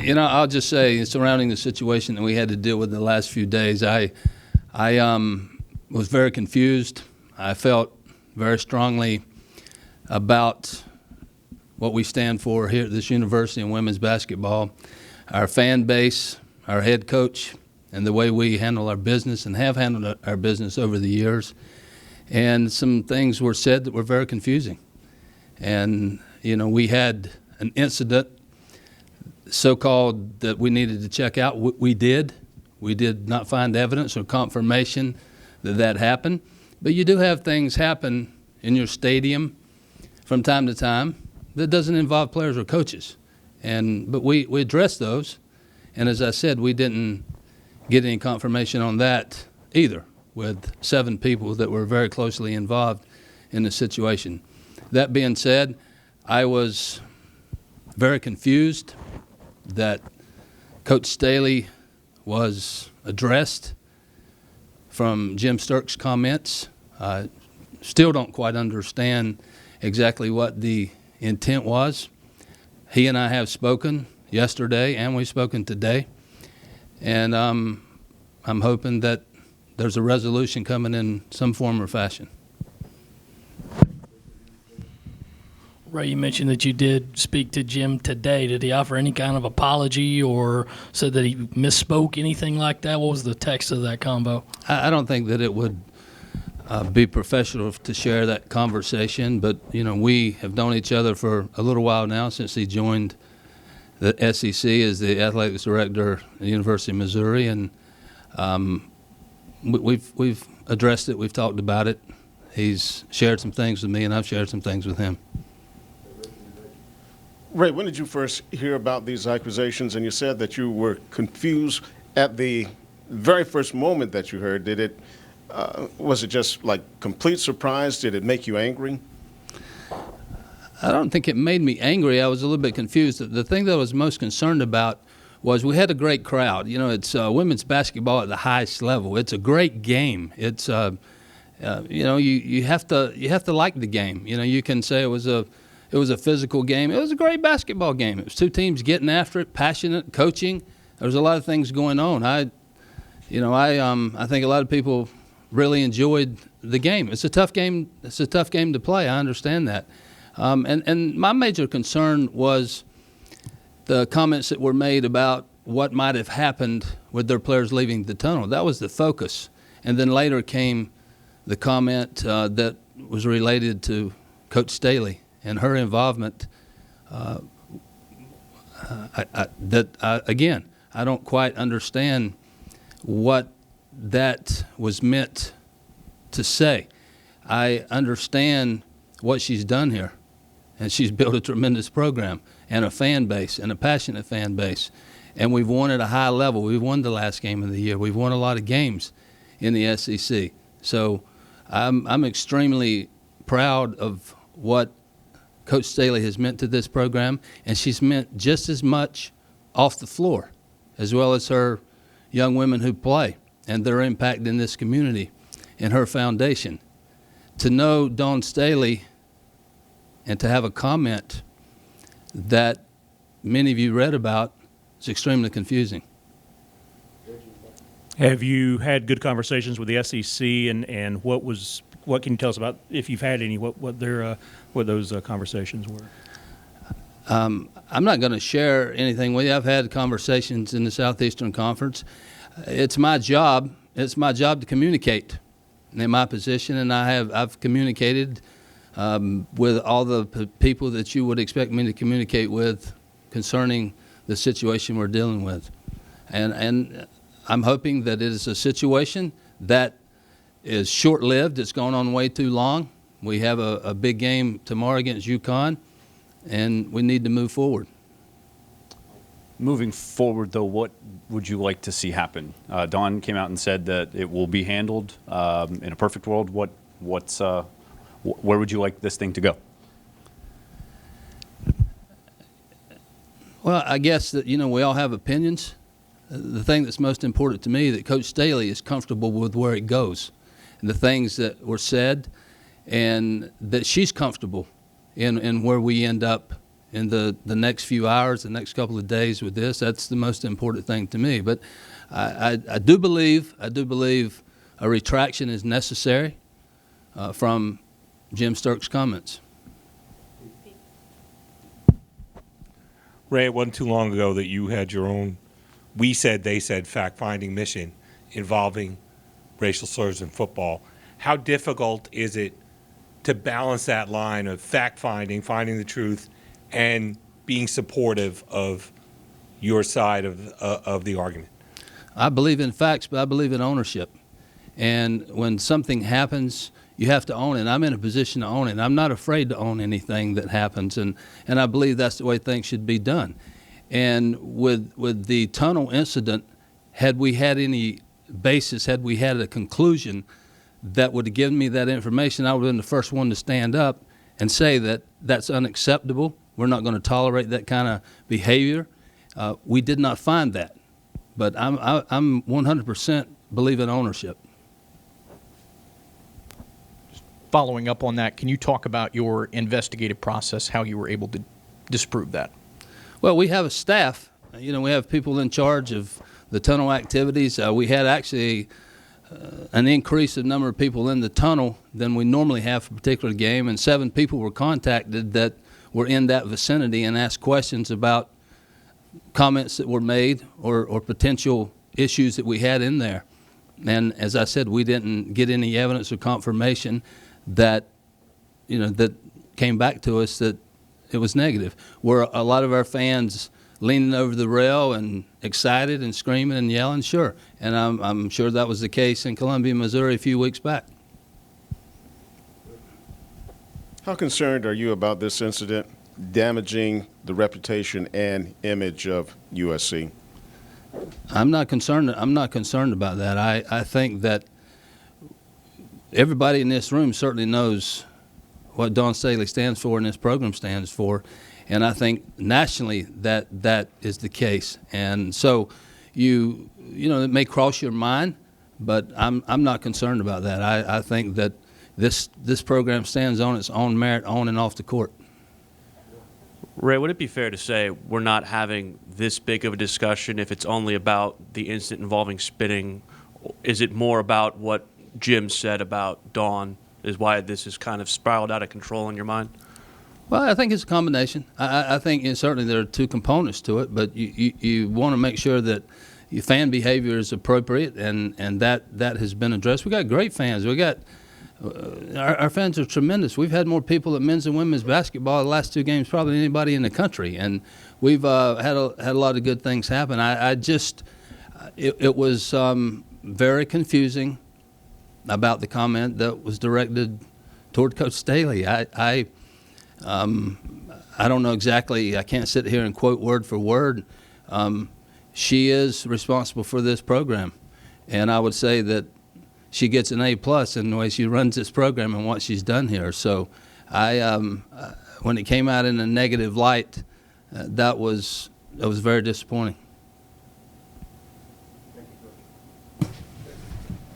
I'll just say, surrounding the situation that we had to deal with the last few days, I was very confused. I felt very strongly about what we stand for here at this university in women's basketball, our fan base, our head coach, and the way we handle our business and have handled our business over the years. And some things were said that were very confusing. And, we had an incident, so-called, that we needed to check out. We did. We did not find evidence or confirmation that happened. But you do have things happen in your stadium from time to time that doesn't involve players or coaches. But we addressed those. And as I said, we didn't get any confirmation on that either, with 7 people that were very closely involved in the situation. That being said, I was very confused that Coach Staley was addressed from Jim Sterk's comments. I still don't quite understand exactly what the intent was. He and I have spoken yesterday, and we've spoken today, and I'm hoping that there's a resolution coming in some form or fashion. Ray, you mentioned that you did speak to Jim today. Did he offer any kind of apology or said that he misspoke, anything like that? What was the text of that combo? I don't think that it would be professional to share that conversation, but, we have known each other for a little while now, since he joined the SEC as the athletics director at the University of Missouri, and we've addressed it. We've talked about it. He's shared some things with me, and I've shared some things with him. Ray, when did you first hear about these accusations? And you said that you were confused at the very first moment that you heard. Was it just like complete surprise? Did it make you angry? I don't think it made me angry. I was a little bit confused. The thing that I was most concerned about was we had a great crowd. It's women's basketball at the highest level. It's a great game. It's you have to like the game. You can say it was a physical game. It was a great basketball game. It was 2 teams getting after it, passionate, coaching. There was a lot of things going on. I think a lot of people really enjoyed the game. It's a tough game. It's a tough game to play. I understand that. And my major concern was the comments that were made about what might have happened with their players leaving the tunnel. That was the focus. And then later came the comment that was related to Coach Staley and her involvement. Again, I don't quite understand what that was meant to say. I understand what she's done here, and she's built a tremendous program and a fan base and a passionate fan base, and we've won at a high level. We've won the last game of the year. We've won a lot of games in the SEC. So I'm extremely proud of what Coach Staley has meant to this program, and she's meant just as much off the floor, as well as her young women who play and their impact in this community and her foundation. To know Dawn Staley and to have a comment that many of you read about is extremely confusing. Have you had good conversations with the SEC, and what can you tell us about, if you've had any, what those conversations were? I'm not going to share anything with you. I've had conversations in the Southeastern Conference. It's my job. It's my job to communicate in my position, and I've communicated with all the people that you would expect me to communicate with concerning the situation we're dealing with. And I'm hoping that it is a situation that is short-lived. It's gone on way too long. We have a big game tomorrow against UConn, and we need to move forward. Moving forward, though, what would you like to see happen? Dawn came out and said that it will be handled in a perfect world. Where would you like this thing to go? Well, I guess that, we all have opinions. The thing that's most important to me, that Coach Staley is comfortable with where it goes and the things that were said, and that she's comfortable in where we end up in the next few hours, the next couple of days with this. That's the most important thing to me. But I do believe a retraction is necessary from Jim Sterk's comments. Ray, it wasn't too long ago that you had your own we said, they said fact-finding mission involving racial slurs in football. How difficult is it to balance that line of fact-finding, finding the truth, and being supportive of your side of the argument? I believe in facts, but I believe in ownership. And when something happens, you have to own it. I'm in a position to own it. I'm not afraid to own anything that happens, and I believe that's the way things should be done. And with the tunnel incident, had we had any basis, had we had a conclusion that would have given me that information, I would have been the first one to stand up and say that that's unacceptable. We're not going to tolerate that kind of behavior. We did not find that. But I'm 100% believe in ownership. Following up on that, can you talk about your investigative process, how you were able to disprove that? Well, we have a staff. We have people in charge of the tunnel activities. We had actually an increase of number of people in the tunnel than we normally have for a particular game, and 7 people were contacted that were in that vicinity and asked questions about comments that were made or potential issues that we had in there. And as I said, we didn't get any evidence or confirmation that that came back to us that it was negative. Were a lot of our fans leaning over the rail and excited and screaming and yelling? Sure. And I'm sure that was the case in Columbia, Missouri a few weeks back. How concerned are you about this incident damaging the reputation and image of USC? I'm not concerned about that. I think that everybody in this room certainly knows what Don Staley stands for and this program stands for, and I think nationally that is the case. And so it may cross your mind, but I'm not concerned about that. I think that this program stands on its own merit on and off the court. Ray, would it be fair to say we're not having this big of a discussion if it's only about the incident involving spitting? Is it more about what Jim said about Dawn is why this is kind of spiraled out of control in your mind? Well, I think it's a combination. I think certainly there are 2 components to it, but you want to make sure that your fan behavior is appropriate, and that has been addressed. We got great fans. We got our fans are tremendous. We've had more people at men's and women's basketball the last 2 games probably than anybody in the country, and we've had a lot of good things happen. It was very confusing about the comment that was directed toward Coach Staley. I don't know exactly. I can't sit here and quote word for word. She is responsible for this program, and I would say that she gets an A+ in the way she runs this program and what she's done here. So when it came out in a negative light, that was very disappointing.